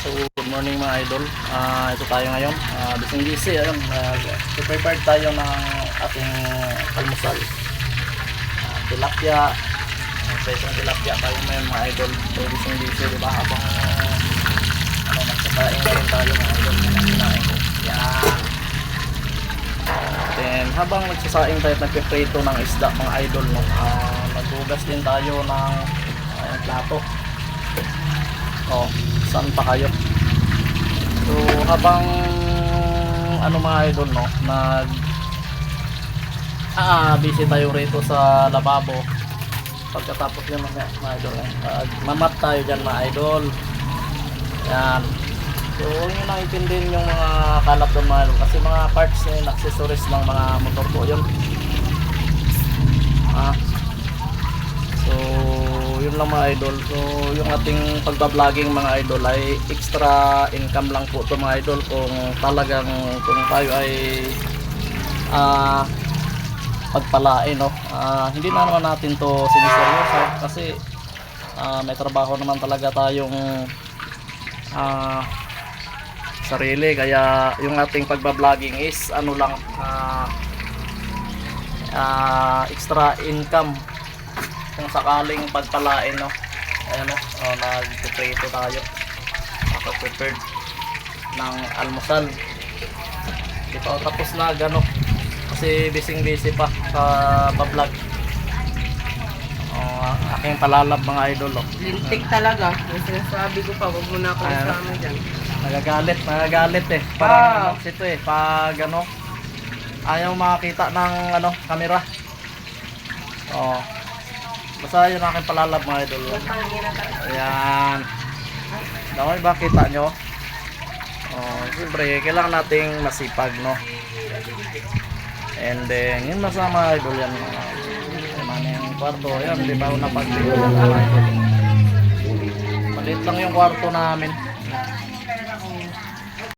So, good morning mga idol. Ito tayo ngayon. Bising-busy. Ayun, prepared tayo ng ating almusal. Tilapia. Presong tilapia tayo ngayon mga idol. So, bising-busy, diba? Habang nagsasaing rin tayo mga idol. Kinain ko. Yan. Then, habang nagsasaing tayo at nagpiprito ng isda mga idol, no? Naghugas din tayo ng plato. Oh, saan pa kayo? So habang mga idol, no, busy tayo rito sa lababo. Pagkatapos yun mga idol, mamat tayo dyan mga idol. Yan. So huwag nyo nang itindihin yung mga kalap doon mga idol, kasi mga parts and accessories ng mga motor ko yun. So yun lang mga idol. So yung ating pagbabloging mga idol ay extra income lang po to mga idol, kung talagang kung tayo ay pagpalain, no. Hindi na naman natin to siniseryoso kasi may trabaho naman talaga tayong sarili, kaya yung ating pagbabloging is lang, extra income kung sakaling pagpalain, no. Ayan, no, nag-prepare tayo, prepared ng almusal. Di pa tapos na gano kasi busy pa sa pa-vlog. Aking palalab mga idol, oh. Lintik talaga. Yung sinasabi ko pa, wag mo na akong isama dyan. Nagagalit parang ito pag ayaw makakita ng camera. Basta yun aking palalab mga idol. Ayan. Okay ba, kita nyo? Siyempre kailangan nating masipag, no. And then yun masama idol yan. Yung kwarto, yan, di ba napag-video yan mga idol. Maliit lang yung kwarto namin.